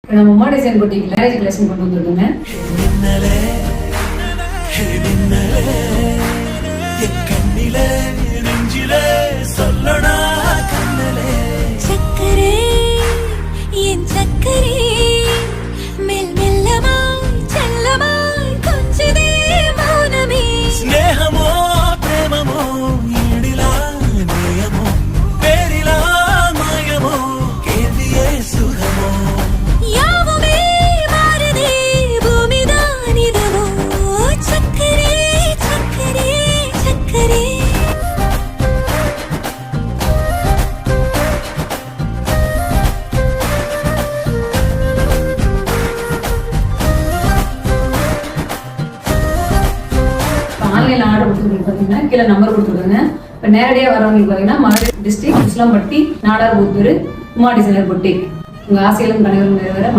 நம்ம உமா டிசைன் பொட்டிக்கு marriage collection கொண்டு வந்துருக்கோங்க. சக்கரே என் சக்கரே மெல் மெல்லமாய் செல்லமாய் கொஞ்சதே மௌனமே ஸ்நேகமோ பிரேமமோ ஈடிலா நேயமோ பேரிலா மாயமோ கேள்வியே சுகமோ யாவுமே மாறுதே பூமிதான் இதுவோ சக்கரே சக்கரே சக்கரே ஆன்லைன்ல ஆர்டர் கொடுத்துருக்கு பாத்தீங்கன்னா கீழே நம்பர் கொடுத்துருக்காங்க. இப்ப நேரடியா வரவங்களுக்கு பாத்தீங்கன்னா மதுரை டிஸ்ட்ரிக்ட் உசிலம்பட்டி நாடார் புத்தூர் உமா டிசைனர் பொட்டி. உங்க ஆசைகளும் கனவுகளும் நிறைவேற